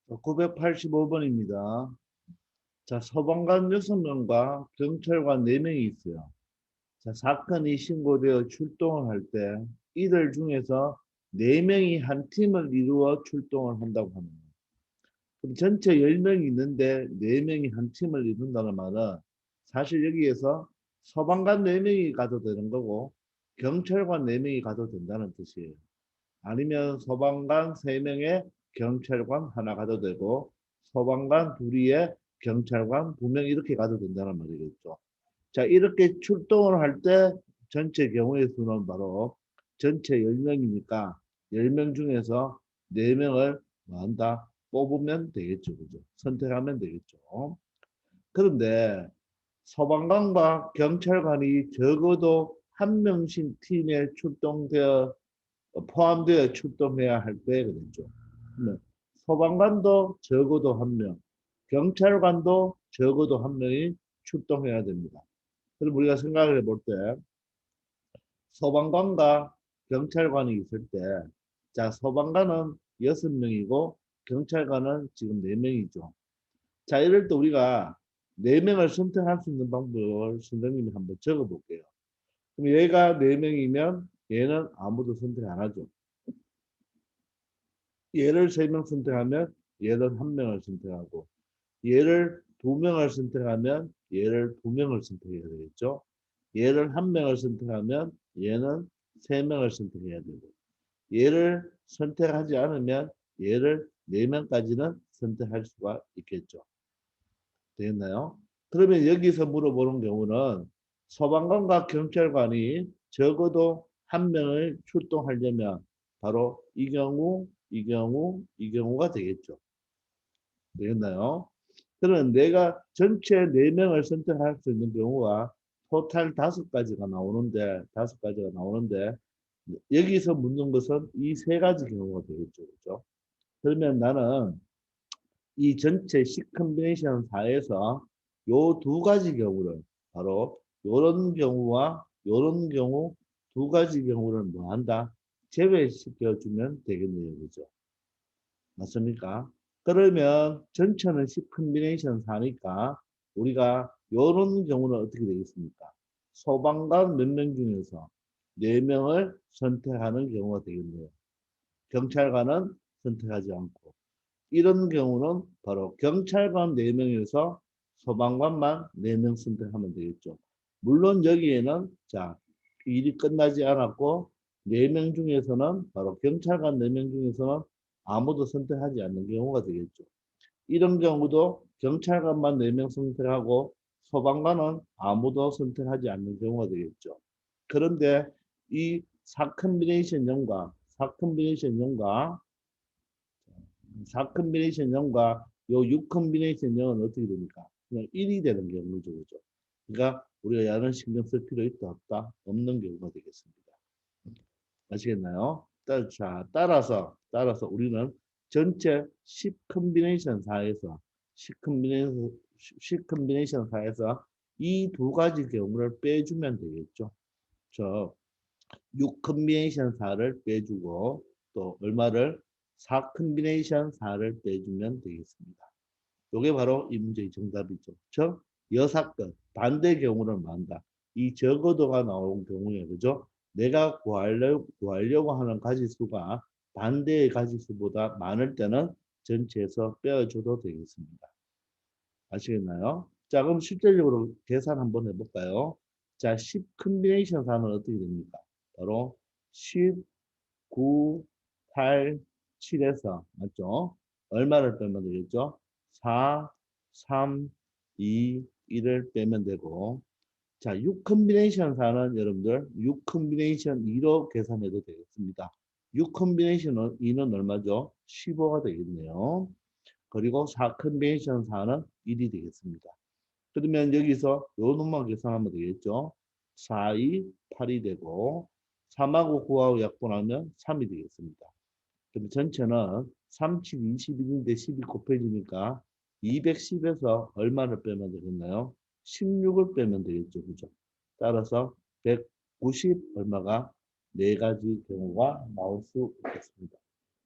985번입니다. 자, 소방관 6명과 경찰관 4명이 있어요. 자, 사건이 신고되어 출동을 할 때 이들 중에서 4명이 한 팀을 이루어 출동을 한다고 합니다. 그럼 전체 10명이 있는데 4명이 한 팀을 이룬다는 말은 사실 여기에서 소방관 4명이 가도 되는 거고 경찰관 4명이 가도 된다는 뜻이에요. 아니면 소방관 3명에 경찰관 하나 가도 되고 소방관 둘이에 경찰관 2명 이렇게 가도 된다는 말이겠죠. 자, 이렇게 출동을 할 때 전체 경우의 수는 바로 전체 10명이니까 10명 중에서 4명을 뭐 한다? 뽑으면 되겠죠. 그죠? 선택하면 되겠죠. 그런데 소방관과 경찰관이 적어도 한 명씩 팀에 포함되어 출동해야 할 때가 되죠. 소방관도 적어도 한 명, 경찰관도 적어도 한 명이 출동해야 됩니다. 그럼 우리가 생각을 해볼 때 소방관과 경찰관이 있을 때, 자, 소방관은 6명이고 경찰관은 지금 4명이죠. 자, 이럴 때 우리가 4명을 선택할 수 있는 방법을 선생님이 한번 적어 볼게요. 그럼 얘가 4명이면 얘는 아무도 선택 안 하죠. 얘를 3명 선택하면 얘는 1명을 선택하고 얘를 2명을 선택하면 얘를 2명을 선택해야 되겠죠. 얘를 1명을 선택하면 얘는 3명을 선택해야 되고 얘를 선택하지 않으면 얘를 4명까지는 선택할 수가 있겠죠. 되겠나요? 그러면 여기서 물어보는 경우는 소방관과 경찰관이 적어도 1명을 출동하려면 바로 이 경우, 이 경우, 이 경우가 되겠죠. 되겠나요? 그러면 내가 전체 4명을 선택할 수 있는 경우가 토탈 5가지가 나오는데, 5가지가 나오는데, 여기서 묻는 것은 이 3가지 경우가 되겠죠. 그죠? 그러면 나는 이 전체 시컨비네이션 4에서 요 2가지 경우를 바로 요런 경우와 요런 경우 2가지 경우를 뭐 한다? 제외시켜 주면 되겠네요. 그죠? 맞습니까? 그러면 전체는 10컨비네이션 4니까 우리가 요런 경우는 어떻게 되겠습니까? 소방관 몇 명 중에서 4명을 선택하는 경우가 되겠네요. 경찰관은 선택하지 않고 이런 경우는 바로 경찰관 4명에서 소방관만 4명 선택하면 되겠죠. 물론 여기에는 자 일이 끝나지 않았고 4명 중에서는 바로 경찰관 4명 중에서는 아무도 선택하지 않는 경우가 되겠죠. 이런 경우도 경찰관만 4명 선택하고 소방관은 아무도 선택하지 않는 경우가 되겠죠. 그런데 이 4컨비네이션 0과 4컨비네이션 0과 요 6컨비네이션 0은 어떻게 됩니까? 그냥 1이 되는 경우죠. 그죠? 그러니까 우리가 야는 신경 쓸 필요 있다 없다? 없는 경우가 되겠습니다. 아시겠나요? 따라서 우리는 전체 10컨비네이션 4에서 10컨비네이션 4에서 이 2가지 경우를 빼주면 되겠죠. 저 6컨비네이션 4를 빼주고 또 얼마를 4컨비네이션 4를 빼주면 되겠습니다. 이게 바로 이 문제의 정답이죠. 즉 여사건 반대 경우를 말한다. 이 적어도가 나온 경우에 그죠? 내가 구하려고 하는 가지수가 반대의 가지수보다 많을 때는 전체에서 빼어줘도 되겠습니다. 아시겠나요? 자, 그럼 실질적으로 계산 한번 해볼까요? 자, 10 컨비네이션 하면 어떻게 됩니까? 바로 10, 9, 8, 7에서 맞죠? 얼마를 빼면 되겠죠? 4, 3, 2, 1을 빼면 되고 자, 6 컨비네이션 4는 여러분들 6 컨비네이션 2로 계산해도 되겠습니다. 6 컨비네이션 2는 얼마죠? 15가 되겠네요. 그리고 4 컨비네이션 4는 1이 되겠습니다. 그러면 여기서 요 놈만 계산하면 되겠죠. 4, 2, 8이 되고 3하고 9하고 약분하면 3이 되겠습니다. 그럼 전체는 3, 7, 21인데 10이 곱해지니까 210에서 얼마를 빼면 되겠나요? 16을 빼면 되겠죠. 그죠? 따라서 190 얼마가 4가지 경우가 나올 수 있겠습니다.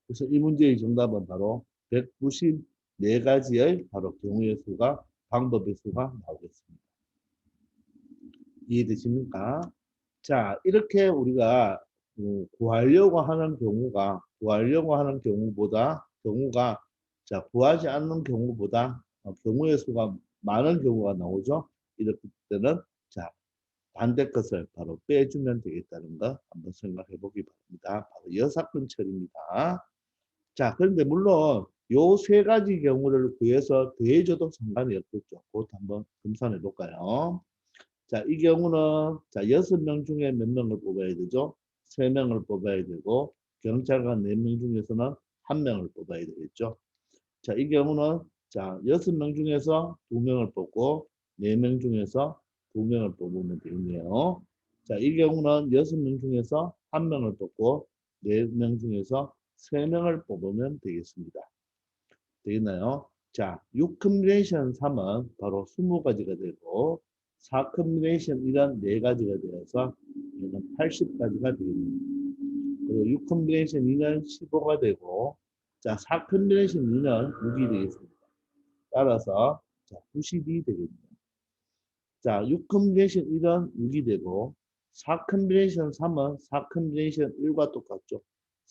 그래서 이 문제의 정답은 바로 194가지의 바로 경우의 수가 방법의 수가 나오겠습니다. 이해되십니까? 자, 이렇게 우리가 구하려고 하는 경우가 자, 구하지 않는 경우보다 경우의 수가 많은 경우가 나오죠. 이럴 때는 자, 반대 것을 바로 빼주면 되겠다는 거 한번 생각해 보기 바랍니다. 바로 여사건처리입니다. 자, 그런데 물론 요 세 가지 경우를 구해서 더해줘도 상관이 없겠죠. 그것도 한번 검산해 볼까요? 자, 이 경우는 자, 6명 중에 몇 명을 뽑아야 되죠? 3명을 뽑아야 되고 경찰관 4명 중에서는 1명을 뽑아야 되겠죠. 자, 이 경우는 자, 6명 중에서 2명을 뽑고 4명 중에서 2명을 뽑으면 되겠네요. 자, 이 경우는 6명 중에서 1명을 뽑고 4명 중에서 3명을 뽑으면 되겠습니다. 되겠나요? 자, 6컨비네이션 3은 바로 20가지가 되고 4컨비네이션 1은 4가지가 되어서 얘는 80가지가 되겠습니다. 그리고 6컨비네이션 2는 15가 되고 자, 4컨비네이션 2는 6이 되겠습니다. 따라서 자, 90이 되겠네요. 자, 6컨비네이션 1은 6이 되고 4컨비네이션 3은 4컨비네이션 1과 똑같죠.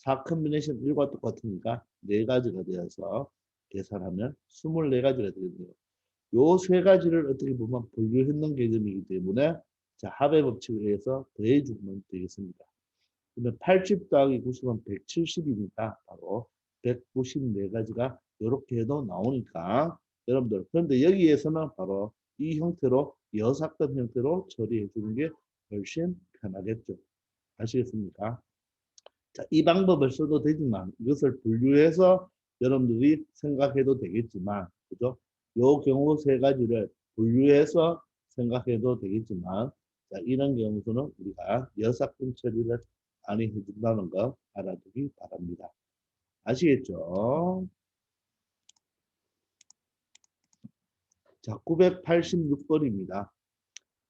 4컨비네이션 1과 똑같으니까 4가지가 되어서 계산하면 24가지가 되겠네요. 요 세 가지를 어떻게 보면 분류했는 개념이기 때문에 자, 합의 법칙에 의해서 더해주면 되겠습니다. 그러면 80 더하기 90은 170이니까 바로 194가지가 이렇게 해도 나오니까 여러분들 그런데 여기에서는 바로 이 형태로 여사건 형태로 처리해 주는 게 훨씬 편하겠죠. 아시겠습니까? 자, 이 방법을 써도 되지만 이것을 분류해서 여러분들이 생각해도 되겠지만 그죠? 요 경우 세 가지를 분류해서 생각해도 되겠지만 자, 이런 경우는 우리가 여사건 처리를 많이 해준다는 거 알아두기 바랍니다. 아시겠죠? 자, 986번입니다.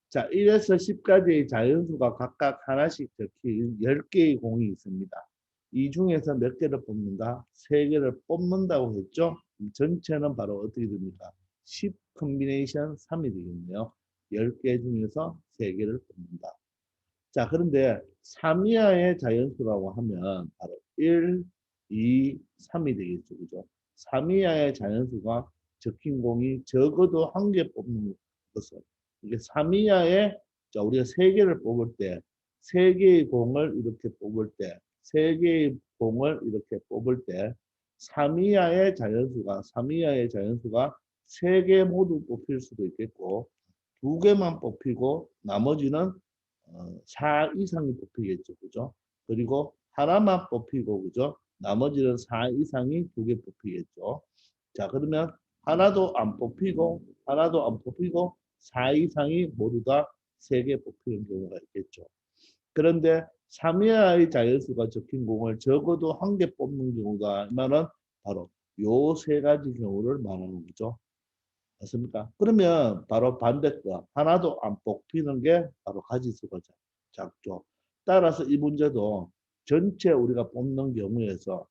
자, 1에서 10까지의 자연수가 각각 하나씩 적힌 10개의 공이 있습니다. 이 중에서 몇 개를 뽑는다? 3개를 뽑는다고 했죠? 전체는 바로 어떻게 됩니까? 10 컨비네이션 3이 되겠네요. 10개 중에서 3개를 뽑는다. 자, 그런데 3 이하의 자연수라고 하면 바로 1, 2, 3이 되겠죠. 그죠? 3 이하의 자연수가 적힌 공이 적어도 1개 뽑는 것은 이게 3 이하의 자, 우리가 3개를 뽑을 때 3개의 공을 이렇게 뽑을 때 3개의 공을 이렇게 뽑을 때 3 이하의 자연수가 3 이하의 자연수가 3개 모두 뽑힐 수도 있겠고 2개만 뽑히고 나머지는 4 이상이 뽑히겠죠. 그죠? 그리고 하나만 뽑히고, 그죠? 나머지는 4 이상이 2개 뽑히겠죠. 자, 그러면 하나도 안 뽑히고, 4 이상이 모두 다 3개 뽑히는 경우가 있겠죠. 그런데 3 이하의 자연수가 적힌 공을 적어도 1개 뽑는 경우가 말은 바로 요 세 가지 경우를 말하는 거죠. 맞습니까? 그러면 바로 반대거 하나도 안 뽑히는 게 바로 가지수가 작죠. 따라서 이 문제도 전체 우리가 뽑는 경우에서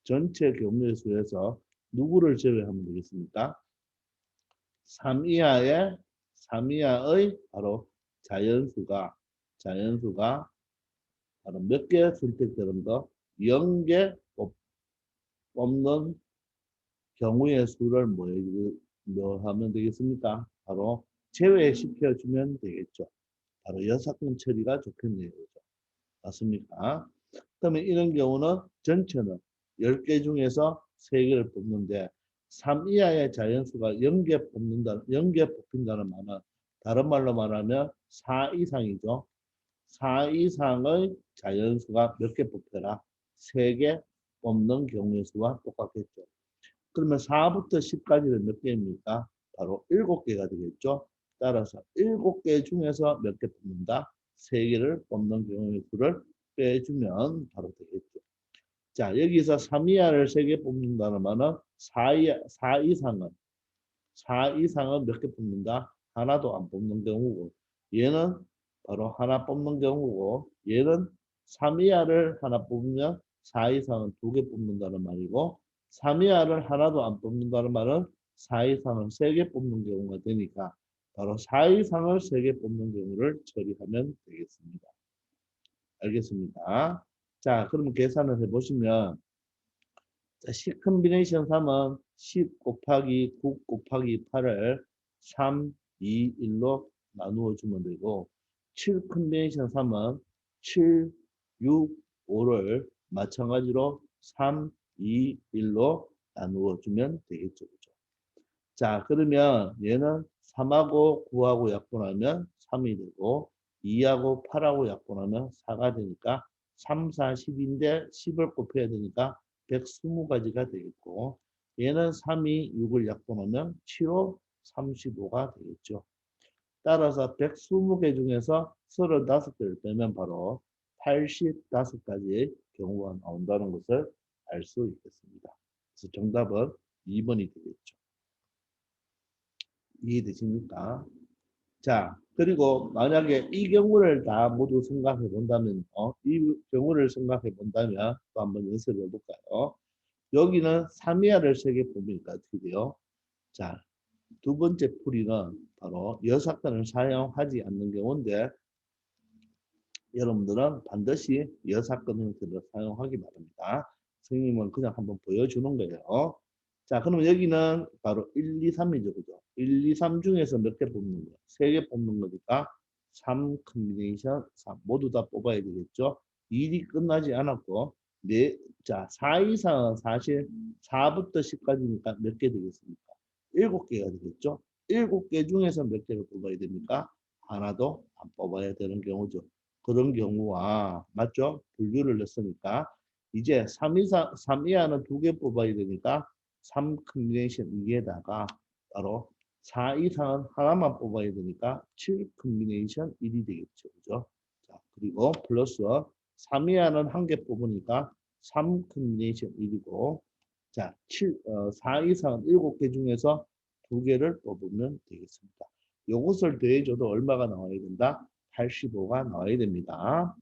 전체 경우의 수에서 누구를 제외하면 되겠습니까? 3 이하의 바로 자연수가 바로 몇 개 선택되는 거 0개 뽑는 경우의 수를 뭐 하면 되겠습니까? 바로 제외시켜주면 되겠죠. 바로 여사건 처리가 좋겠네요. 그죠? 맞습니까? 그러면 이런 경우는 전체는 10개 중에서 3개를 뽑는데 3 이하의 자연수가 0개 뽑힌다는 말은 다른 말로 말하면 4 이상이죠. 4 이상의 자연수가 몇 개 뽑혀라? 3개 뽑는 경우의 수와 똑같겠죠. 그러면 4부터 10까지는 몇 개입니까? 바로 7개가 되겠죠. 따라서 7개 중에서 몇 개 뽑는다? 3개를 뽑는 경우의 수를 빼주면 바로 되겠죠. 자, 여기서 3 이하를 3개 뽑는다는 말은 4 이상은 몇 개 뽑는다? 하나도 안 뽑는 경우고 얘는 바로 하나 뽑는 경우고 얘는 3 이하를 하나 뽑으면 4 이상은 2개 뽑는다는 말이고 3 이하를 하나도 안 뽑는다는 말은 4 이상을 3개 뽑는 경우가 되니까 바로 4 이상을 3개 뽑는 경우를 처리하면 되겠습니다. 알겠습니다. 자, 그러면 계산을 해보시면 자, 10 컨비네이션 3은 10 곱하기 9 곱하기 8을 3, 2, 1로 나누어 주면 되고 7 컨비네이션 3은 7, 6, 5를 마찬가지로 3, 2, 1로 나누어 주면 되겠죠. 그죠? 자, 그러면 얘는 3하고 9하고 약분하면 3이 되고 2하고 8하고 약분하면 4가 되니까 3, 4, 10인데 10을 곱해야 되니까 120가지가 되겠고 얘는 3이 6을 약분하면 7호 35가 되겠죠. 따라서 120개 중에서 35개를 빼면 바로 85가지의 경우가 나온다는 것을 알 수 있겠습니다. 그래서 정답은 2번이 되겠죠. 이해되십니까? 자, 그리고 만약에 이 경우를 다 모두 생각해 본다면, 이 경우를 생각해 본다면 또 한번 연습을 해볼까요? 여기는 3 이하를 3개 뽑으니까 어떻게 돼요? 자, 두 번째 풀이는 바로 여사건을 사용하지 않는 경우인데, 여러분들은 반드시 여사건 형태를 사용하기 바랍니다. 선생님은 그냥 한번 보여주는 거예요. 자, 그러면 여기는 바로 1, 2, 3이죠. 그죠? 1, 2, 3 중에서 몇 개 뽑는 거예요? 3개 뽑는 거니까 3 컨비네이션 3 모두 다 뽑아야 되겠죠? 일이 끝나지 않았고 네, 자, 4 이상은 사실 4부터 10까지니까 몇 개 되겠습니까? 7개가 되겠죠? 7개 중에서 몇 개를 뽑아야 됩니까? 하나도 안 뽑아야 되는 경우죠. 그런 경우와 맞죠? 분류를 냈으니까 이제 3 이상 3 이하는 2개 뽑아야 되니까 3 컨비네이션 2에다가 바로 4 이상은 하나만 뽑아야 되니까 7 컨비네이션 1이 되겠죠. 그죠? 자, 그리고 플러스 3 이하는 1개 뽑으니까 3 컨비네이션 1이고 자, 4 이상은 7개 중에서 2개를 뽑으면 되겠습니다. 요것을 더해줘도 얼마가 나와야 된다? 85가 나와야 됩니다.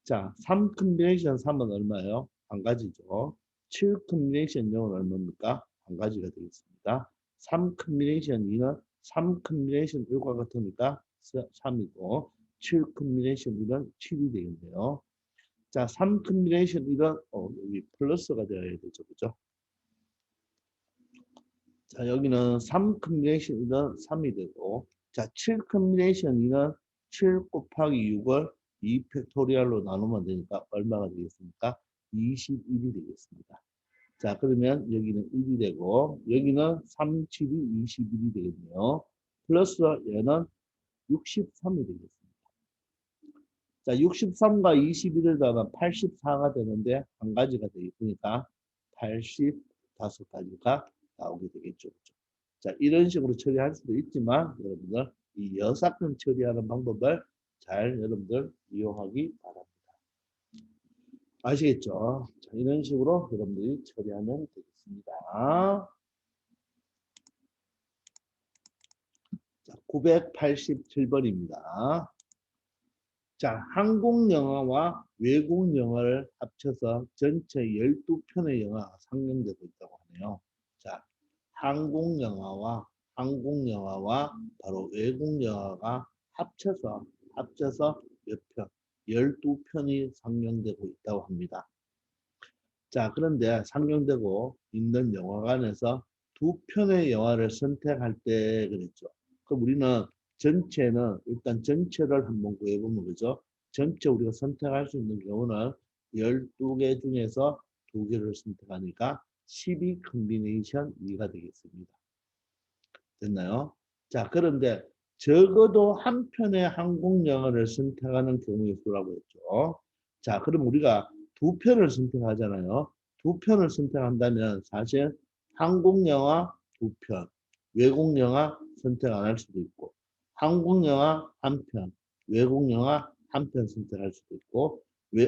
자, 3 컨비네이션 3은 얼마예요? 한 가지죠. 7 컨비네이션 0은 얼마입니까? 한 가지가 되겠습니다. 3 컨비네이션 2는 3 컨비네이션 1과 같으니까 3이고 7 컨비네이션 1은 7이 되겠네요. 자, 3 컨비네이션 1은 여기 플러스가 되어야 되죠. 그죠? 자, 여기는 3 컨비네이션 1은 3이 되고 자, 7 컨비네이션 2는 7 곱하기 6을 2 팩토리얼로 나누면 되니까 얼마가 되겠습니까? 21이 되겠습니다. 자, 그러면 여기는 1이 되고 여기는 3, 7이 21이 되겠네요. 플러스 얘는 63이 되겠습니다. 자, 63과 21을 더하면 84가 되는데 한 가지가 되겠으니까 85가지가 나오게 되겠죠. 자, 이런 식으로 처리할 수도 있지만 여러분들 이 여사건 처리하는 방법을 잘 여러분들 이용하기 바랍니다. 아시겠죠? 자, 이런 식으로 여러분들이 처리하면 되겠습니다. 자, 987번입니다. 자, 한국 영화와 외국 영화를 합쳐서 전체 12편의 영화가 상영되고 있다고 하네요. 자, 한국 영화와 바로 외국 영화가 합쳐서 몇 편? 12편이 상영되고 있다고 합니다. 자, 그런데 상영되고 있는 영화관에서 2편의 영화를 선택할 때 그랬죠. 그럼 우리는 전체는 일단 전체를 한번 구해보면 그죠? 전체 우리가 선택할 수 있는 경우는 12개 중에서 2개를 선택하니까 12 컨비네이션 2가 되겠습니다. 됐나요? 자, 그런데 적어도 한 편의 한국 영화를 선택하는 경우의 수라고 했죠. 자, 그럼 우리가 2편을 선택하잖아요. 2편을 선택한다면 사실 한국 영화 2편, 외국 영화 선택 안 할 수도 있고 한국 영화 1편, 외국 영화 1편 선택할 수도 있고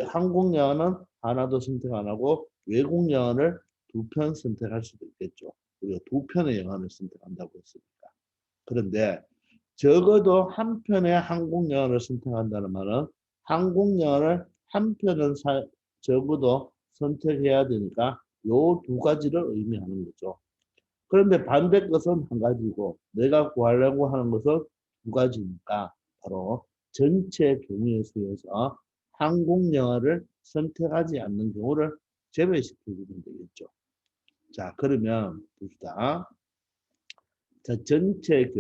한국 영화는 하나도 선택 안 하고 외국 영화를 2편 선택할 수도 있겠죠. 우리가 2편의 영화를 선택한다고 했으니까. 그런데 적어도 한 편의 한국 영화를 선택한다는 말은 한국 영화를 한 편은 적어도 선택해야 되니까 요 두 가지를 의미하는 거죠. 그런데 반대 것은 한 가지고 내가 구하려고 하는 것은 두 가지니까 바로 전체 경우의 수에서 한국 영어를 선택하지 않는 경우를 제외시켜 주면 되겠죠. 자, 그러면 봅시다. 자, 전체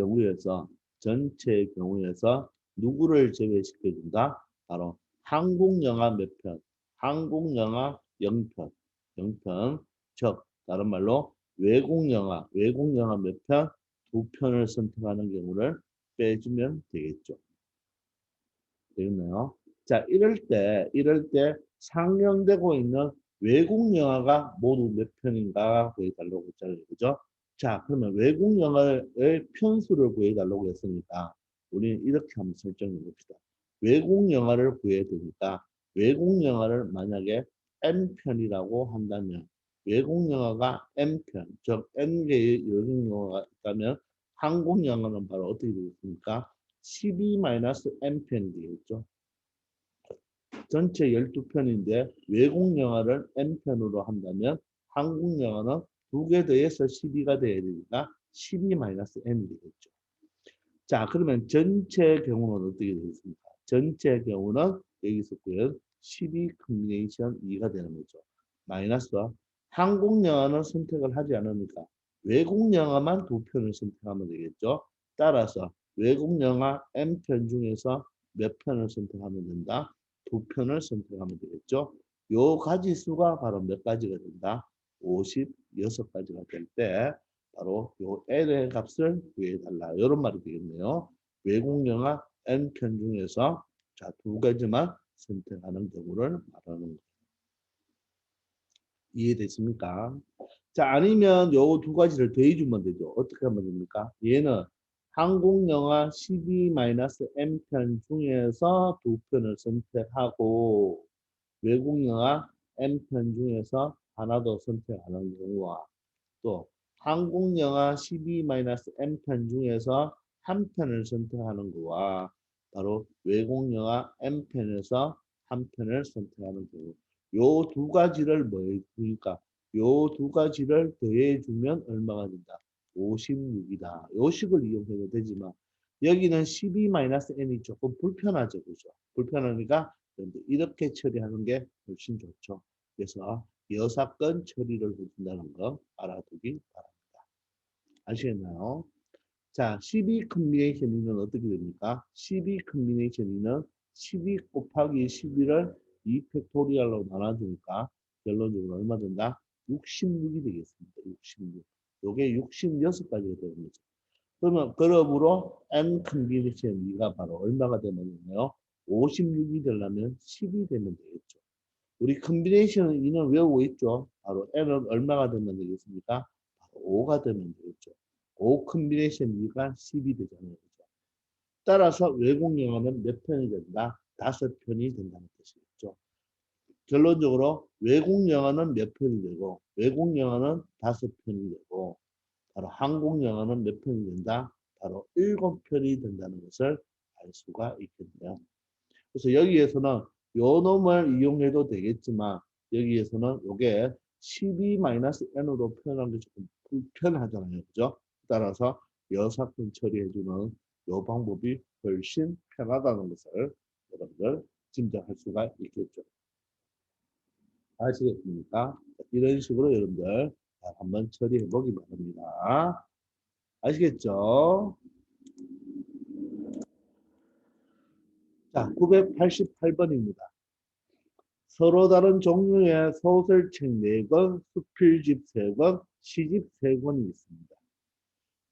경우에서 누구를 제외시켜 준다? 바로 한국 영화 몇 편, 한국 영화 0편, 0편, 즉 다른 말로 외국 영화 몇 편, 두 편을 선택하는 경우를 빼주면 되겠죠. 되겠나요? 자, 이럴 때 상영되고 있는 외국 영화가 모두 몇 편인가 구해달라고 했잖아요. 그죠? 자, 그러면 외국 영화의 편수를 구해달라고 했으니까 우리는 이렇게 한번 설정해 봅시다. 외국 영화를 구해야 되니까 외국 영화를 만약에 N편이라고 한다면 외국 영화가 N편, 즉 N개의 외국 영화가 있다면 한국 영화는 바로 어떻게 되겠습니까? 12-N편이 되겠죠. 전체 12편인데 외국 영화를 N편으로 한다면 한국 영화는 두 개 더해서 12가 돼야 되니까 12-N이 되겠죠. 자, 그러면 전체 경우는 어떻게 되겠습니까? 전체 경우는 여기서 구현 12 컨비네이션 2가 되는 거죠. 마이너스 한국 영화는 선택을 하지 않으니까 외국 영화만 두 편을 선택하면 되겠죠. 따라서 외국 영화 N편 중에서 몇 편을 선택하면 된다? 두 편을 선택하면 되겠죠. 요 가지수가 바로 몇 가지가 된다? 56가지가 될 때 바로 요 L의 값을 구해달라. 이런 말이 되겠네요. 외국 영화 N편 중에서 자, 두 가지만 선택하는 경우를 말하는 거예요. 이해됐습니까? 자, 아니면 요 두 가지를 더해주면 되죠. 어떻게 하면 됩니까? 얘는 한국 영화 12-N편 중에서 두 편을 선택하고 외국 영화 N편 중에서 하나 더 선택하는 경우와 또 한국 영화 12-N편 중에서 한 편을 선택하는 거와 바로 외국 영화 N편에서 한 편을 선택하는 경우 요 두 가지를 그러니까 요 두 가지를 더해주면 얼마가 된다? 56이다. 요 식을 이용해도 되지만 여기는 12-N이 조금 불편하죠. 그죠? 불편하니까 이렇게 처리하는 게 훨씬 좋죠. 그래서 여사건 처리를 해준다는 거 알아두기 바랍니다. 아시겠나요? 자, 12 컨비네이션 2는 어떻게 됩니까? 12 컨비네이션 2는 12 곱하기 11을 2 팩토리얼로 나눠주니까 결론적으로 얼마 된다? 66이 되겠습니다. 66. 요게 66가지가 되는 거죠. 그러면 그러므로 n 컨비네이션 2가 바로 얼마가 되냐면요. 56이 되려면 10이 되면 되겠죠. 우리 컨비네이션 2는 외우고 있죠. 바로 n은 얼마가 되면 되겠습니까? 바로 5가 되면 되겠죠. 5 컨비네이션 2가 10이 되잖아요. 그죠? 따라서 외국 영어는 몇 편이 된다? 5편이 된다는 뜻이겠죠. 결론적으로 외국 영어는 몇 편이 되고 외국 영어는 5편이 되고 바로 한국 영어는 몇 편이 된다? 바로 7편이 된다는 것을 알 수가 있겠네요. 그래서 여기에서는 요 놈을 이용해도 되겠지만 여기에서는 요게 12-n으로 표현한 게 조금 불편하잖아요. 그죠? 따라서 여사건 처리해주는 요 방법이 훨씬 편하다는 것을 여러분들 짐작할 수가 있겠죠. 아시겠습니까? 이런 식으로 여러분들 한번 처리해 보기 바랍니다. 아시겠죠? 자, 988번입니다. 서로 다른 종류의 소설책 4권, 수필집 3권, 시집 3권이 있습니다.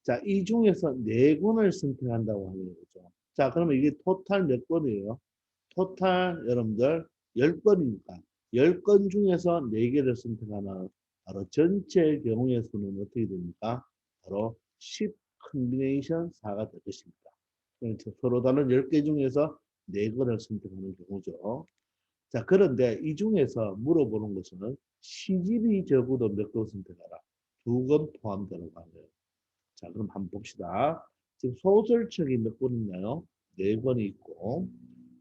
자, 이 중에서 4권을 선택한다고 하는 거죠. 자, 그러면 이게 토탈 몇 권이에요? 토탈 여러분들 10권이니까 10권 중에서 4개를 선택하는 바로 전체 경우의 수는 어떻게 됩니까? 바로 10 컨비네이션 4가 될 것입니다. 그래서 서로 다른 10개 중에서 4권을 선택하는 경우죠. 자, 그런데 이 중에서 물어보는 것은 시집이 적어도 몇 권 선택하라. 2권 포함되는 거예요. 자, 그럼 한번 봅시다. 지금 소설책이 몇 권 있나요? 4권이 있고,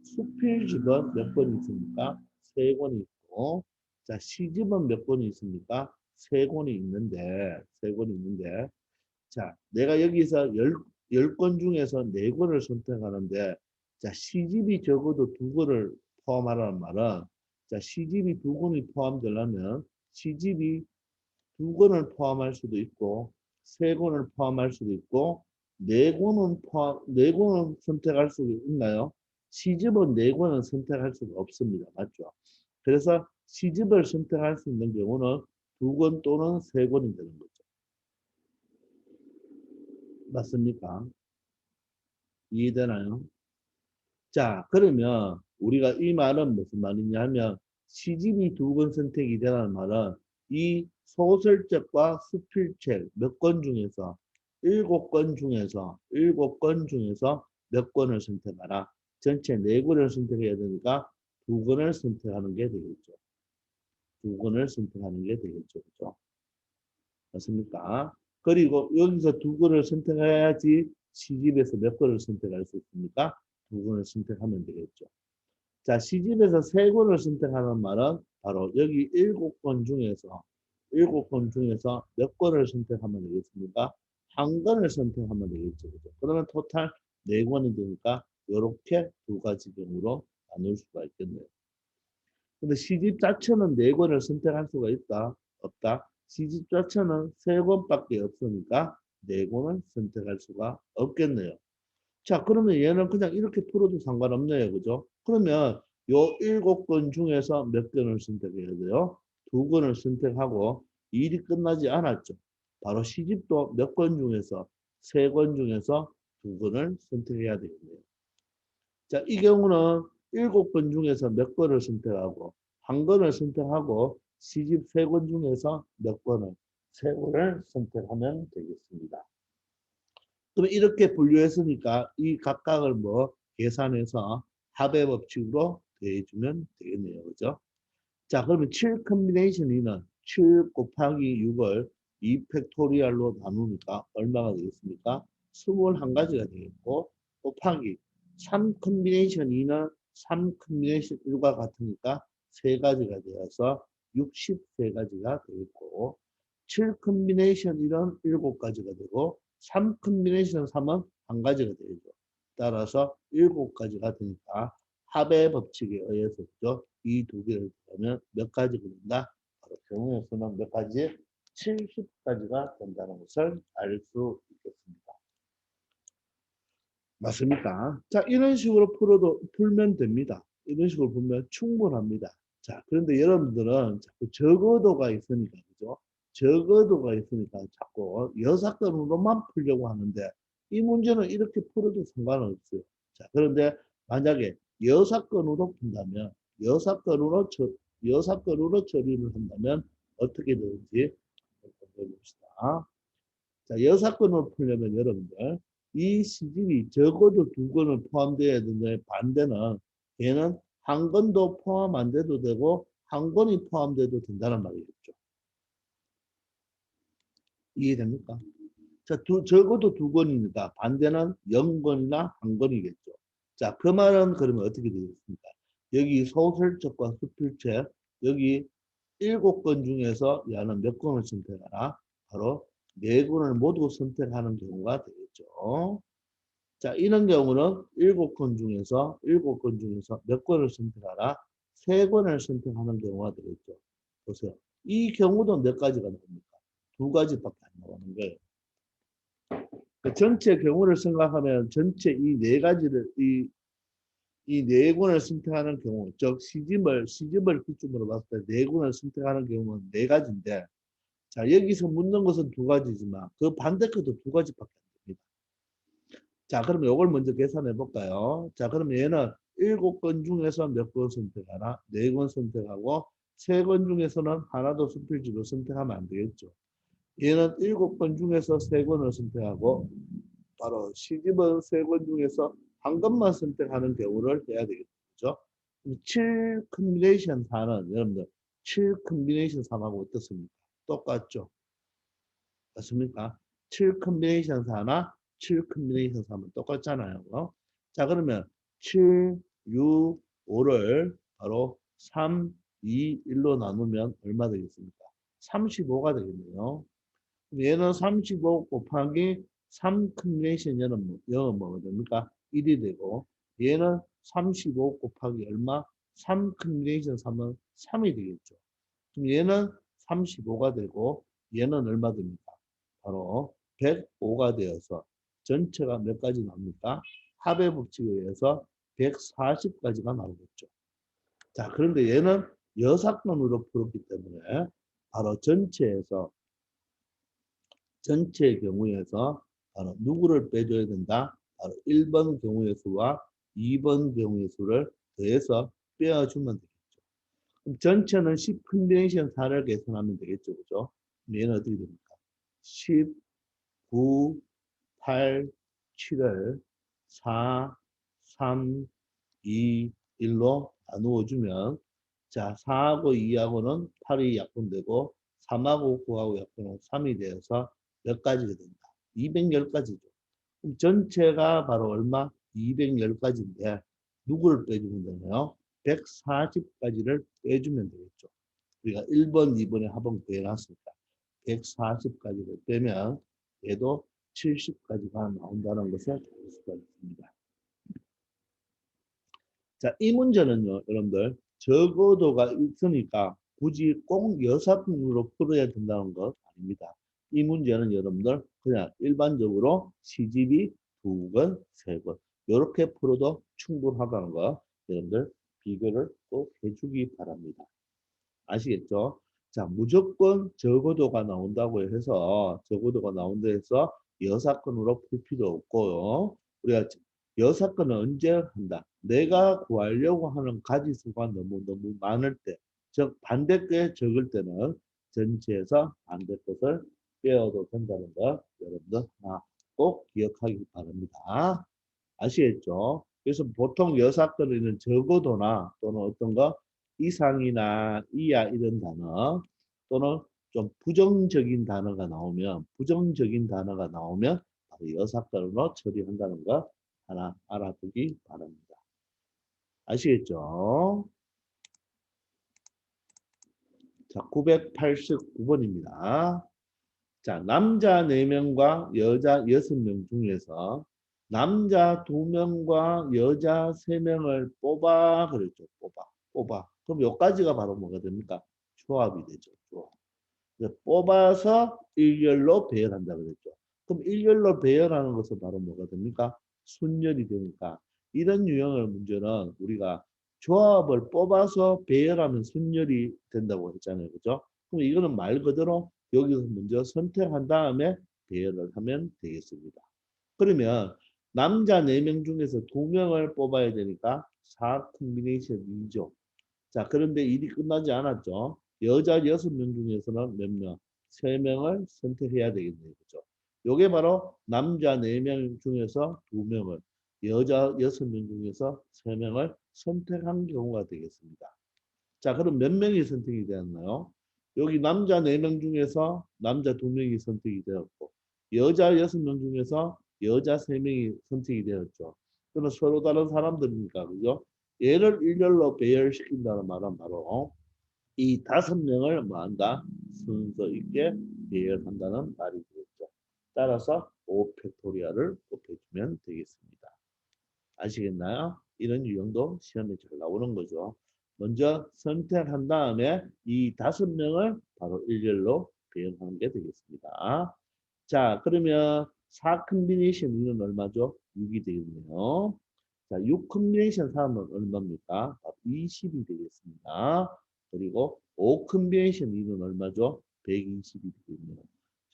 수필집은 몇 권이 있습니까? 3권이 있고, 자, 시집은 몇 권이 있습니까? 세 권이 있는데, 자, 내가 여기서 열 권 중에서 네 권을 선택하는데, 자, 시집이 적어도 두 권을 포함하라는 말은, 자, 시집이 두 권이 포함되려면, 시집이 두 권을 포함할 수도 있고, 세 권을 포함할 수도 있고, 네 권은 선택할 수 있나요? 시집은 네 권은 선택할 수가 없습니다. 맞죠? 그래서 시집을 선택할 수 있는 경우는 두 권 또는 세 권이 되는 거죠. 맞습니까? 이해되나요? 자, 그러면 우리가 이 말은 무슨 말이냐 하면 시집이 두 권 선택이 되라는 말은 이 소설책과 수필책 몇 권 중에서 일곱 권 중에서 몇 권을 선택하라. 전체 네 권을 선택해야 되니까 두 권을 선택하는 게 되겠죠. 두 권을 선택하는 게 되겠죠. 그죠? 맞습니까? 그리고 여기서 두 권을 선택해야지 시집에서 몇 권을 선택할 수 있습니까? 두 권을 선택하면 되겠죠. 자, 시집에서 세 권을 선택하는 말은 바로 여기 일곱 권 중에서 몇 권을 선택하면 되겠습니까? 한 권을 선택하면 되겠죠. 그죠? 그러면 토탈 네 권이 되니까 이렇게 두 가지 경우로 나눌 수가 있겠네요. 근데 시집 자체는 네 권을 선택할 수가 있다? 없다? 시집 자체는 세 권밖에 없으니까 네 권을 선택할 수가 없겠네요. 자, 그러면 얘는 그냥 이렇게 풀어도 상관없네요. 그죠? 그러면 요 일곱 권 중에서 몇 권을 선택해야 돼요? 두 권을 선택하고 일이 끝나지 않았죠. 바로 시집도 몇 권 중에서 세 권 중에서 두 권을 선택해야 되겠네요. 자, 이 경우는 일곱 권 중에서 몇 권을 선택하고 한 권을 선택하고 시집 세 권 중에서 몇 권을 세 권을 선택하면 되겠습니다. 그럼 이렇게 분류했으니까 이 각각을 뭐 계산해서 합의 법칙으로 더해주면 되겠네요. 그죠? 자, 그러면 7 컨비네이션 2는 7 곱하기 6을 2 팩토리얼로 나누니까 얼마가 되겠습니까? 21가지가 되겠고 곱하기 3 컨비네이션 2는 3 컨비네이션 1과 같으니까 3가지가 되어서 63가지가 되겠고 7 컨비네이션 1은 7가지가 되고 3 컨비네이션 3은 1가지가 되죠. 따라서 7가지가 되니까 합의 법칙에 의해서 이 두 개를 더하면 몇 가지가 된다? 바로 경우의 수는 몇 가지? 70가지가 된다는 것을 알 수 있겠습니다. 맞습니까? 자, 이런 식으로 풀면 됩니다. 이런 식으로 보면 충분합니다. 자, 그런데 여러분들은 자꾸 적어도가 있으니까, 그죠? 적어도가 있으니까 자꾸 여사건으로만 풀려고 하는데, 이 문제는 이렇게 풀어도 상관은 없어요. 자, 그런데 만약에 여사건으로 푼다면, 여사건으로 처리를 한다면 어떻게 되는지 한번 봅시다. 자, 여사건으로 풀려면 여러분들, 이 시집이 적어도 두 권을 포함되어야 되는데 반대는 얘는 한 권도 포함 안 돼도 되고 한 권이 포함돼도 된다는 말이겠죠. 이해됩니까? 자, 적어도 두 권이니까 반대는 0권이나 한 권이겠죠. 자, 그 말은 그러면 어떻게 되겠습니까? 여기 소설책과 수필책 여기 7권 중에서 야는 몇 권을 선택하라? 바로 4권을 모두 선택하는 경우가 되겠죠. 자, 이런 경우는 7권 중에서 몇 권을 선택하라? 3권을 선택하는 경우가 되겠죠. 보세요. 이 경우도 몇 가지가 나옵니까? 두 가지밖에 안 나오는 거예요. 그 전체 경우를 생각하면 전체 이 네 가지를 이 네 권을 선택하는 경우, 즉 시집을 기준으로 봤을 때 네 권을 선택하는 경우는 네 가지인데, 자, 여기서 묻는 것은 두 가지지만 그 반대 것도 두 가지밖에 안 됩니다. 자, 그러면 이걸 먼저 계산해 볼까요? 자, 그러면 얘는 7권 중에서 몇 권 선택하나? 4권 선택하고 3권 중에서는 하나도 수필지로 선택하면 안 되겠죠. 얘는 7권 중에서 3권을 선택하고 바로 시집은 3권 중에서 한 권만 선택하는 경우를 해야 되겠죠. 7 컨비네이션 4는 여러분들 7 컨비네이션 3하고 어떻습니까? 똑같죠. 맞습니까? 7 컨비네이션 4나 7 컨비네이션 3은 똑같잖아요. 자, 그러면 7, 6, 5를 바로 3, 2, 1로 나누면 얼마 되겠습니까? 35가 되겠네요. 그럼 얘는 35 곱하기 3 컨비네이션 영은 뭐가 됩니까? 1이 되고 얘는 35 곱하기 얼마? 3 컨비네이션 3은 3이 되겠죠. 그럼 얘는 35가 되고 얘는 얼마 됩니까? 바로 105가 되어서 전체가 몇 가지 나옵니까? 합의 법칙에 의해서 140까지가 나오겠죠. 자, 그런데 얘는 여사건으로 풀었기 때문에 바로 전체의 경우에서 바로 누구를 빼줘야 된다? 바로 1번 경우의 수와 2번 경우의 수를 더해서 빼어주면 되겠죠. 그럼 전체는 10 컨비네이션 4를 계산하면 되겠죠. 그죠? 그럼 얘는 어떻게 됩니까? 10, 9, 8, 7을 4, 3, 2, 1로 나누어 주면 자, 4하고 2하고는 8이 약분되고 3하고 9하고 약분은 3이 되어서 몇 가지가 된다? 210가지죠. 그럼 전체가 바로 얼마? 210가지인데 누구를 빼주면 되나요? 140가지를 빼주면 되겠죠. 우리가 1번, 2번에 합은 구해놨으니까 140가지를 빼면 얘도 70가지가 나온다는 것을 알 수가 있습니다. 자, 이 문제는요, 여러분들, 적어도가 있으니까 굳이 꼭 여사품으로 풀어야 된다는 것 아닙니다. 이 문제는 여러분들 그냥 일반적으로 시집이 2권, 3권 이렇게 풀어도 충분하다는 거 여러분들 비교를 꼭 해주기 바랍니다. 아시겠죠? 자, 무조건 적어도가 나온다고 해서 적어도가 나온다 해서 여사건으로 풀 필요 없고요. 우리가 여사건은 언제 한다? 내가 구하려고 하는 가지수가 너무너무 많을 때, 즉 반대 게 적을 때는 전체에서 반대 것을 빼어도 된다는 거 여러분들 하나 꼭 기억하기 바랍니다. 아시겠죠? 그래서 보통 여사건에는 적어도나 또는 어떤 거 이상이나 이하 이런 단어 또는 좀 부정적인 단어가 나오면 바로 여사건으로 처리한다는 거 하나 알아두기 바랍니다. 아시겠죠? 자, 989번입니다. 자, 남자 4명과 여자 6명 중에서 남자 2명과 여자 3명을 뽑아 그랬죠. 뽑아. 그럼 여기까지가 바로 뭐가 됩니까? 조합이 되죠. 조합. 뽑아서 일렬로 배열한다 그랬죠. 그럼 일렬로 배열하는 것은 바로 뭐가 됩니까? 순열이 되니까 이런 유형의 문제는 우리가 조합을 뽑아서 배열하면 순열이 된다고 했잖아요. 그죠? 그럼 이거는 말 그대로 여기서 먼저 선택한 다음에 배열을 하면 되겠습니다. 그러면 남자 4명 중에서 2명을 뽑아야 되니까 4 컨비네이션 2죠. 자, 그런데 일이 끝나지 않았죠. 여자 6명 중에서는 몇 명? 3명을 선택해야 되겠네요. 그죠? 요게 바로 남자 4명 중에서 2명을, 여자 6명 중에서 3명을 선택한 경우가 되겠습니다. 자, 그럼 몇 명이 선택이 되었나요? 여기 남자 4명 중에서 남자 2명이 선택이 되었고, 여자 6명 중에서 여자 3명이 선택이 되었죠. 그럼 서로 다른 사람들이니까, 그죠? 얘를 일렬로 배열시킨다는 말은 바로 이 5명을 뭐한다? 순서 있게 배열한다는 말이 되겠죠. 따라서 5팩토리아를 곱해주면 되겠습니다. 아시겠나요? 이런 유형도 시험에 잘 나오는 거죠. 먼저 선택한 다음에 이 5명을 바로 일렬로 배열하는 게 되겠습니다. 자, 그러면 4 컨비네이션 이는 얼마죠? 6이 되겠네요. 자, 6 컨비네이션 3은 얼마입니까? 20이 되겠습니다. 그리고 5 컨비네이션 2는 얼마죠? 120이 되겠네요.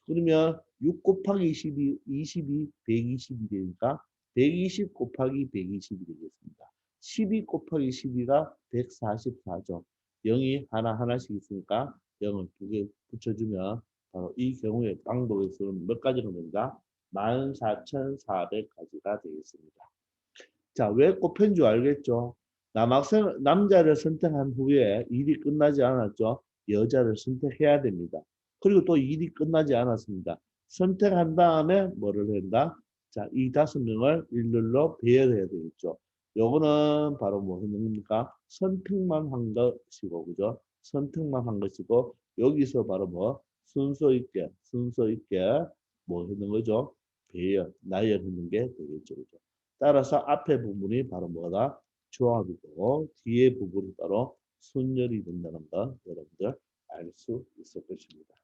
그러면 6 곱하기 20이 120이 되니까 120 곱하기 120이 되겠습니다. 12 곱하기 12가 144죠. 0이 하나씩 있으니까 0을 2개 붙여주면 바로 이 경우의 방법에서는 몇 가지로 된다? 14,400가지가 되겠습니다. 자, 왜 꼽힌 줄 알겠죠? 남자를 선택한 후에 일이 끝나지 않았죠? 여자를 선택해야 됩니다. 그리고 또 일이 끝나지 않았습니다. 선택한 다음에 뭐를 한다? 자, 이 5명을 일렬로 배열해야 되겠죠. 요거는 바로 뭐 하는 겁니까? 선택만 한 것이고, 그죠? 선택만 한 것이고, 여기서 바로 뭐 순서 있게 뭐 하는 거죠? 배열, 나열하는 게 되겠죠. 그죠? 따라서 앞에 부분이 바로 뭐다? 조합이고 뒤에 부분이 바로 순열이 된다는 거 여러분들 알 수 있을 것입니다.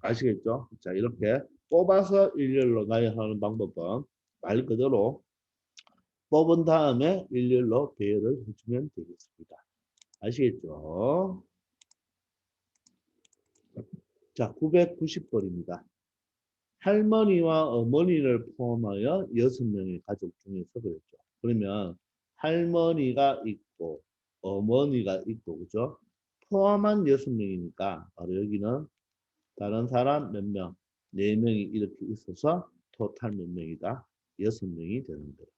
아시겠죠? 자, 이렇게 뽑아서 일렬로 나열하는 방법은 말 그대로 뽑은 다음에 일렬로 배열을 해주면 되겠습니다. 아시겠죠? 자, 990번입니다. 할머니와 어머니를 포함하여 6명의 가족 중에서 그랬죠. 그러면 할머니가 있고 어머니가 있고 그죠? 포함한 6명이니까 바로 여기는 다른 사람 몇 명? 4명이 이렇게 있어서 토탈 몇 명이다? 6명이 되는 거예요.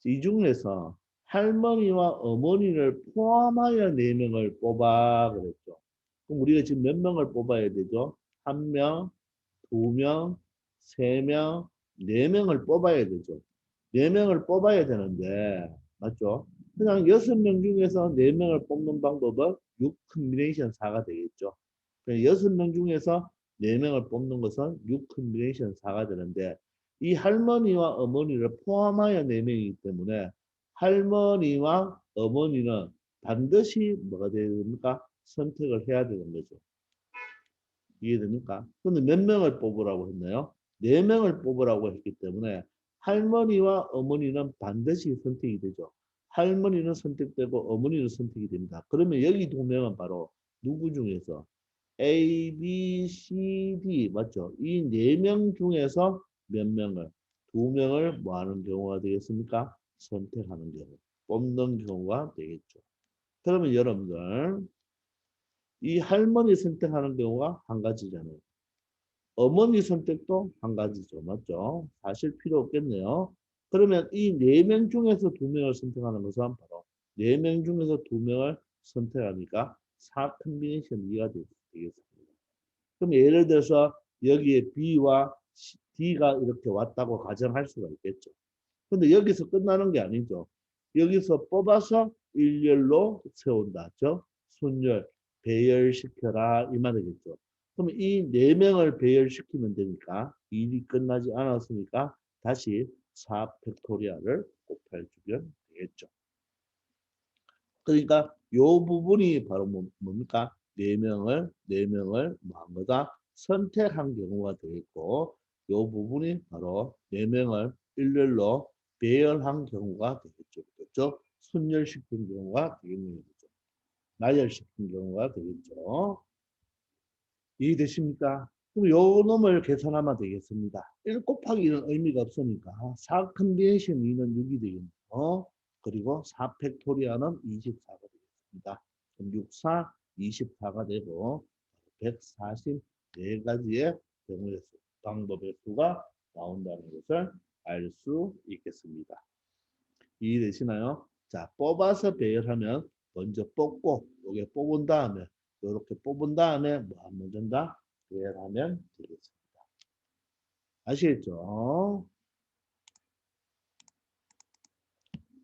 이 중에서 할머니와 어머니를 포함하여 4명을 뽑아 그랬죠. 그럼 우리가 지금 몇 명을 뽑아야 되죠? 1명, 2명, 3명, 4명을 뽑아야 되죠. 4명을 뽑아야 되는데 맞죠? 그냥 6명 중에서 4명을 뽑는 방법은 6 컨비네이션 4가 되겠죠. 6명 중에서 4명을 뽑는 것은 6 컨비네이션 4가 되는데 이 할머니와 어머니를 포함하여 4명이기 때문에 할머니와 어머니는 반드시 뭐가 되야 됩니까? 선택을 해야 되는 거죠. 이해됩니까? 근데 몇 명을 뽑으라고 했나요? 4명을 뽑으라고 했기 때문에 할머니와 어머니는 반드시 선택이 되죠. 할머니는 선택되고 어머니는 선택이 됩니다. 그러면 여기 2명은 바로 누구 중에서 A, B, C, D 맞죠? 이 4명 중에서 몇 명을 2명을 뭐 하는 경우가 되겠습니까? 선택하는 경우 뽑는 경우가 되겠죠. 그러면 여러분들 이 할머니 선택하는 경우가 한 가지잖아요. 어머니 선택도 한 가지죠. 맞죠? 사실 필요 없겠네요. 그러면 이 4명 중에서 2명을 선택하는 것은 바로 4명 중에서 2명을 선택하니까 4 컨비네이션 2가 되겠습니다. 그럼 예를 들어서 여기에 B와 D가 이렇게 왔다고 가정할 수가 있겠죠. 근데 여기서 끝나는 게 아니죠. 여기서 뽑아서 일렬로 세운다. 순열, 배열시켜라 이 말이겠죠. 그럼 이 4명을 배열시키면 되니까 일이 끝나지 않았으니까 다시 4 팩토리얼을 곱해주면 되겠죠. 그러니까 요 부분이 바로 뭡니까? 4명을 뭐 한 거다? 선택한 경우가 되겠고 요 부분이 바로 4명을 일렬로 배열한 경우가 되겠죠. 그렇죠? 순열시킨 경우가 되겠네요. 그렇죠? 나열시킨 경우가 되겠죠. 이해되십니까? 그럼 요 놈을 계산하면 되겠습니다. 1 곱하기 1은 의미가 없으니까 4 컨비네이션 2는 6이 되겠네요. 그리고 4 팩토리아는 24가 되겠습니다. 그럼 6, 4, 24가 되고 144가지의 경우의 수, 방법의 수가 나온다는 것을 알 수 있겠습니다. 이해되시나요? 자, 뽑아서 배열하면 먼저 뽑고 요게 뽑은 다음에 이렇게 뽑은 다음에 뭐 하면 된다? 배열하면 되겠습니다. 아시겠죠?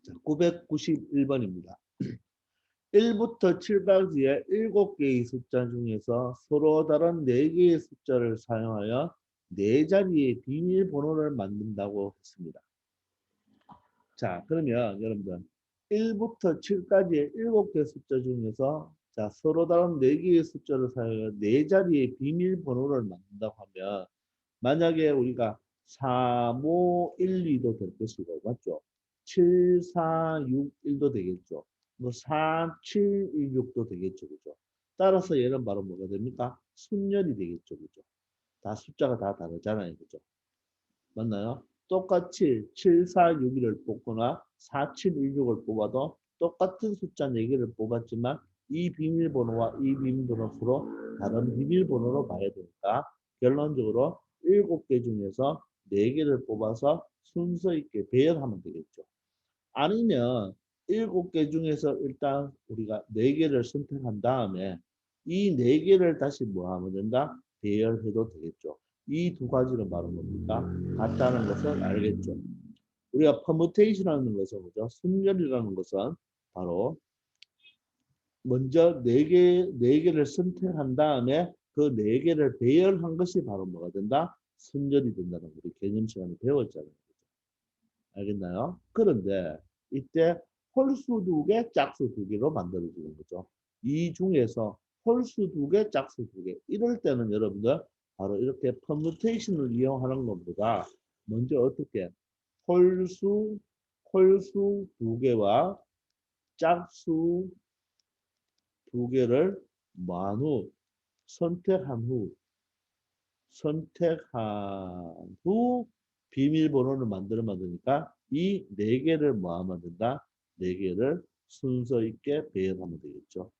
자, 991번입니다. 1부터 7까지의 7개의 숫자 중에서 서로 다른 4개의 숫자를 사용하여 4자리의 비밀번호를 만든다고 했습니다. 자, 그러면 여러분들 1부터 7까지의 7개 숫자 중에서 자, 서로 다른 4개의 숫자를 사용해 4자리의 비밀번호를 만든다고 하면 만약에 우리가 3, 5, 1, 2도 될 것이고 맞죠? 7, 4, 6, 1도 되겠죠. 뭐 4, 7, 1, 6도 되겠죠. 그죠? 따라서 얘는 바로 뭐가 됩니까? 순열이 되겠죠. 그죠? 다 숫자가 다 다르잖아요. 그죠? 맞나요? 똑같이 7, 4, 6, 1을 뽑거나 4, 7, 1, 6을 뽑아도 똑같은 숫자 4개를 뽑았지만 이 비밀번호와 이 비밀번호 서로 다른 비밀번호로 봐야 되니까 결론적으로 7개 중에서 4개를 뽑아서 순서 있게 배열하면 되겠죠. 아니면 7개 중에서 일단 우리가 4개를 선택한 다음에 이 4개를 다시 뭐 하면 된다? 배열해도 되겠죠. 이 2가지는 바로 뭡니까? 같다는 것을 알겠죠. 우리가 퍼무테이션이라는 것은 뭐죠? 순열이라는 것은 바로 먼저 네 개를 선택한 다음에 그 네 개를 배열한 것이 바로 뭐가 된다? 순열이 된다는 거 우리 개념 시간에 배웠잖아요. 알겠나요? 그런데 이때 홀수 두 개, 짝수 두 개로 만들어지는 거죠. 이 중에서 홀수 두 개, 짝수 두 개. 이럴 때는 여러분들 바로 이렇게 퍼뮤테이션을 이용하는 것보다 먼저 어떻게 홀수, 홀수 두 개와 짝수 두 개를 뭐한 후, 선택한 후, 선택한 후 비밀번호를 만들면 되니까 이 네 개를 뭐 하면 된다? 네 개를 순서 있게 배열하면 되겠죠.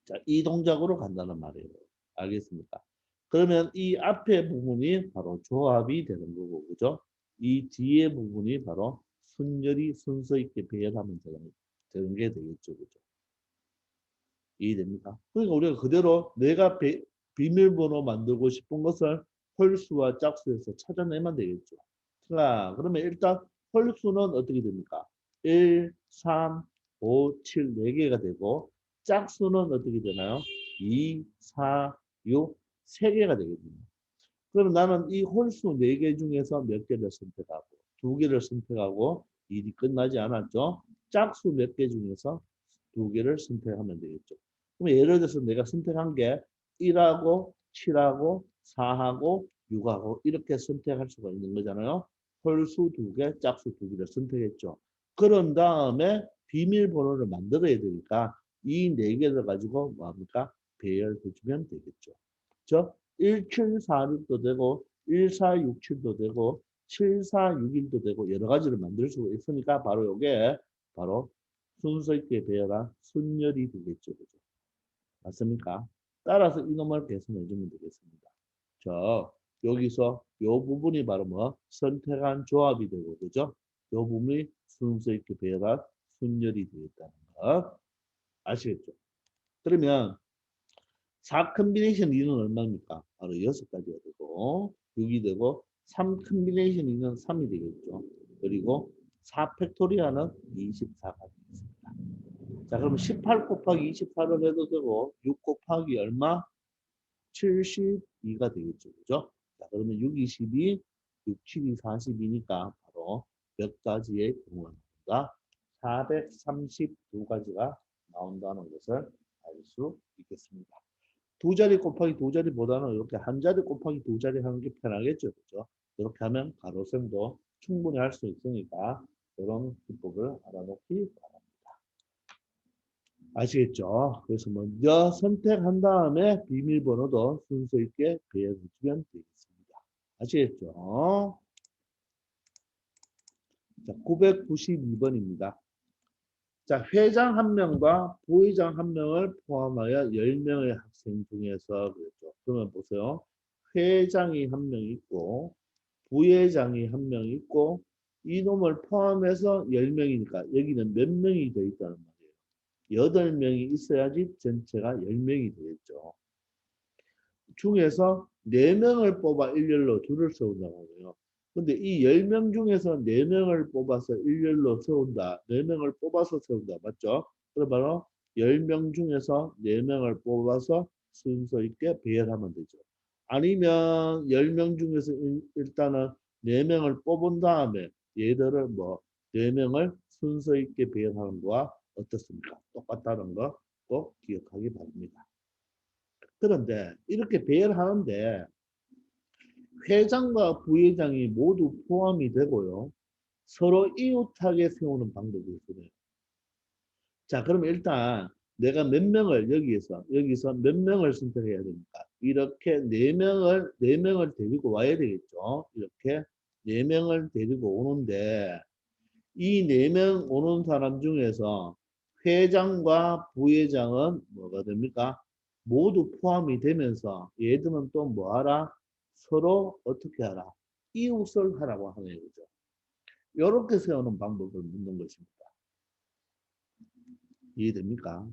자, 이 동작으로 간다는 말이에요. 알겠습니까? 그러면 이 앞에 부분이 바로 조합이 되는 거고, 그죠? 이 뒤에 부분이 바로 순열이 순서 있게 배열하면 되는 게 되겠죠, 그죠? 이해됩니까? 그러니까 우리가 그대로 내가 비밀번호 만들고 싶은 것을 홀수와 짝수에서 찾아내면 되겠죠. 자, 그러면 일단 홀수는 어떻게 됩니까? 1, 3, 5, 7, 4개가 되고 짝수는 어떻게 되나요? 2, 4, 6, 3개가 되거든요. 그럼 나는 이 홀수 4개 중에서 몇 개를 선택하고 2개를 선택하고 일이 끝나지 않았죠? 짝수 몇 개 중에서 2개를 선택하면 되겠죠. 그럼 예를 들어서 내가 선택한 게 1하고 7하고 4하고 6하고 이렇게 선택할 수가 있는 거잖아요. 홀수 2개, 짝수 2개를 선택했죠. 그런 다음에 비밀번호를 만들어야 되니까 이 4개를 가지고 뭐합니까? 배열해주면 되겠죠. 저 1746도 되고 1467도 되고 7461도 되고 여러 가지를 만들 수가 있으니까 바로 이게 바로 순서 있게 배열한 순열이 되겠죠. 그죠? 맞습니까? 따라서 이놈을 계산해 주면 되겠습니다. 저 여기서 요 부분이 바로 뭐 선택한 조합이 되고 그죠? 요 부분이 순서 있게 배열한 순열이 되겠다는 거 아시겠죠? 그러면 4 컨비네이션 2는 얼마입니까? 바로 6가지가 되고 6이 되고 3 컨비네이션 2는 3이 되겠죠. 그리고 4 팩토리아는 24가 되겠습니다. 자, 그럼 18 곱하기 24를 해도 되고 6 곱하기 얼마? 72가 되겠죠. 그죠? 자, 그러면 6, 22, 6, 7이 42니까 바로 몇 가지의 경우가 나온다? 432가지가 나온다는 것을 알 수 있겠습니다. 두 자리 곱하기 두 자리보다는 이렇게 한 자리 곱하기 두 자리 하는 게 편하겠죠. 그죠? 이렇게 하면 가로셈도 충분히 할 수 있으니까 이런 기법을 알아놓기 바랍니다. 아시겠죠? 그래서 먼저 선택한 다음에 비밀번호도 순서 있게 배열해 주면 되겠습니다. 아시겠죠? 자, 992번입니다. 자, 회장 한 명과 부회장 한 명을 포함하여 10명의 학생 중에서 그랬죠. 그러면 보세요. 회장이 한 명 있고 부회장이 한 명 있고 이놈을 포함해서 10명이니까 여기는 몇 명이 돼 있다는 말이에요. 8명이 있어야지 전체가 10명이 되겠죠. 중에서 4명을 뽑아 일렬로 줄을 세운다고 하고요. 근데 이 10명 중에서 4명을 뽑아서 일렬로 세운다. 4명을 뽑아서 세운다. 맞죠? 그럼 바로 10명 중에서 4명을 뽑아서 순서 있게 배열하면 되죠. 아니면 10명 중에서 일단은 4명을 뽑은 다음에 얘들을 뭐 4명을 순서 있게 배열하는 거와 어떻습니까? 똑같다는 거 꼭 기억하기 바랍니다. 그런데 이렇게 배열하는데 회장과 부회장이 모두 포함이 되고요. 서로 이웃하게 세우는 방법이 있어요. 자, 그럼 일단 내가 몇 명을 여기서 몇 명을 선택해야 됩니까? 이렇게 네 명을 데리고 와야 되겠죠. 이렇게 네 명을 데리고 오는데 이 네 명 오는 사람 중에서 회장과 부회장은 뭐가 됩니까? 모두 포함이 되면서 얘들은 또 뭐하라? 서로 어떻게 하라? 이웃을 하라고 하는 거죠. 이렇게 세우는 방법을 묻는 것입니다. 이해됩니까?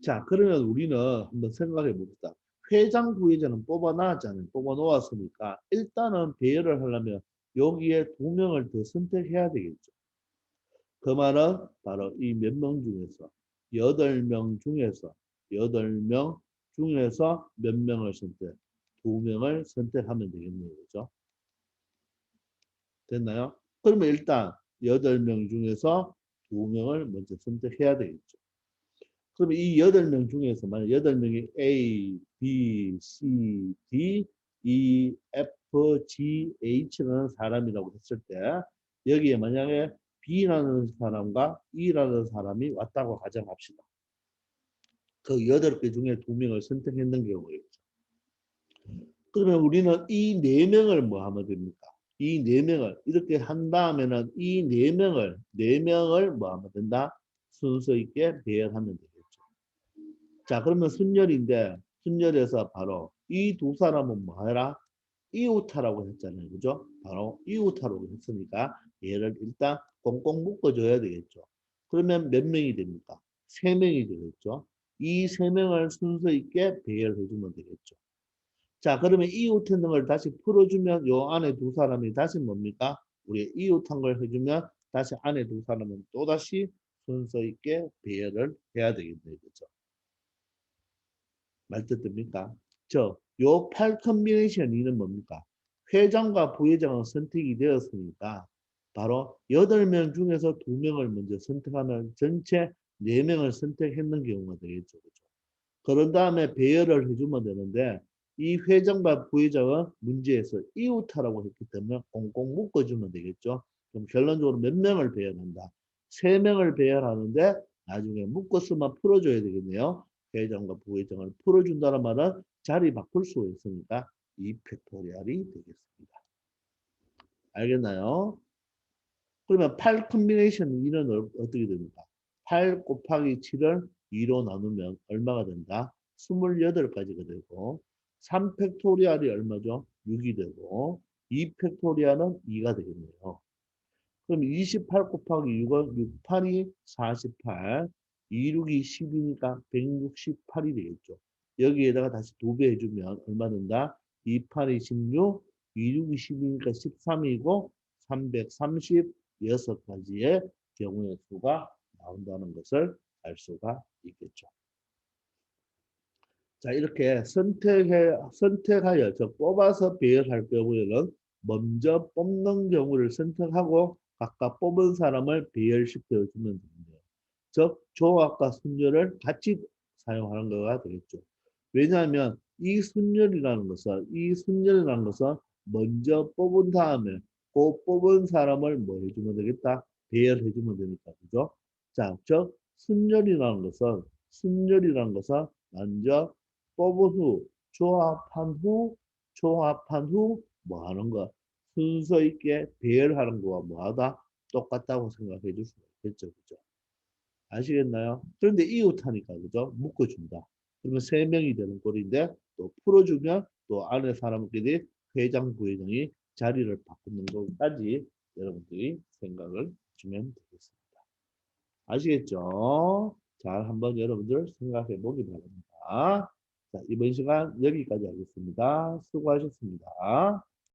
자, 그러면 우리는 한번 생각해 봅시다. 회장, 부회장은 뽑아놨잖아요. 뽑아놓았으니까 일단은 배열을 하려면 여기에 2명을 더 선택해야 되겠죠. 그 말은 바로 이 몇 명 중에서 8명 중에서 8명 중에서 몇 명을 선택? 2명을 선택하면 되겠네요. 그죠? 됐나요? 그러면 일단 8명 중에서 2명을 먼저 선택해야 되겠죠. 그러면 이 8명 중에서 만약 8명이 A, B, C, D, E, F, G, H라는 사람이라고 했을 때 여기에 만약에 B라는 사람과 E라는 사람이 왔다고 가정합시다. 그 8개 중에 2명을 선택했는 경우였죠. 그러면 우리는 이 4명을 뭐 하면 됩니까? 이 4명을 이렇게 한 다음에는 이 4명을 뭐 하면 된다? 순서 있게 배열하면 되겠죠. 자, 그러면 순열인데 순열에서 바로 이 두 사람은 뭐 해라? 이웃하라고 했잖아요. 그죠? 바로 이웃하라고 했으니까 얘를 일단 꽁꽁 묶어줘야 되겠죠. 그러면 몇 명이 됩니까? 3명이 되겠죠. 이 3명을 순서 있게 배열해 주면 되겠죠. 자, 그러면 이웃했는 걸 다시 풀어주면 요 안에 두 사람이 다시 뭡니까? 우리 이웃한 걸 해주면 다시 안에 두 사람은 또다시 순서 있게 배열을 해야 되겠네요. 그죠? 말뜻 됩니까? 요 8컨비네이션 2는 뭡니까? 회장과 부회장은 선택이 되었으니까 바로 8명 중에서 2명을 먼저 선택하면 전체 4명을 선택했는 경우가 되겠죠. 그죠? 그런 다음에 배열을 해주면 되는데 이 회장과 부회장은 문제에서 이웃하라고 했기 때문에 꽁꽁 묶어주면 되겠죠. 그럼 결론적으로 몇 명을 배열한다? 3명을 배열하는데 나중에 묶었으면 풀어줘야 되겠네요. 회장과 부회장을 풀어준다는 말은 자리 바꿀 수 있으니까 이 팩토리얼이 되겠습니다. 알겠나요? 그러면 8 컨비네이션 2는 어떻게 됩니까? 8 곱하기 7을 2로 나누면 얼마가 된다? 28가지가 되고 3 팩토리얼이 얼마죠? 6이 되고 2 팩토리얼은 2가 되겠네요. 그럼 28 곱하기 6은 6, 8이 48, 2, 6이 10이니까 168이 되겠죠. 여기에다가 다시 2배 해주면 얼마 된다? 2, 8이 16, 2, 6이 10이니까 13이고 336가지의 경우의 수가 나온다는 것을 알 수가 있겠죠. 자, 이렇게 선택하여, 뽑아서 배열할 경우에는 먼저 뽑는 경우를 선택하고 각각 뽑은 사람을 배열시켜 주면 됩니다. 즉, 조합과 순열을 같이 사용하는 거가 되겠죠. 왜냐하면 이 순열이라는 것은 먼저 뽑은 다음에 그 뽑은 사람을 뭐 해주면 되겠다? 배열해주면 되니까, 그죠? 자, 즉, 순열이라는 것은 먼저 뽑은 후, 조합한 후 뭐 하는 거? 순서 있게 배열하는 거와 뭐하다? 똑같다고 생각해 줄 수가 있겠죠. 그죠? 아시겠나요? 그런데 이웃하니까, 그죠? 묶어준다. 그러면 3명이 되는 꼴인데, 또 풀어주면 또 안에 사람끼리 회장, 부회장이 자리를 바꾸는 것까지 여러분들이 생각을 주면 되겠습니다. 아시겠죠? 잘 한번 여러분들 생각해 보기 바랍니다. 자, 이번 시간 여기까지 하겠습니다. 수고하셨습니다.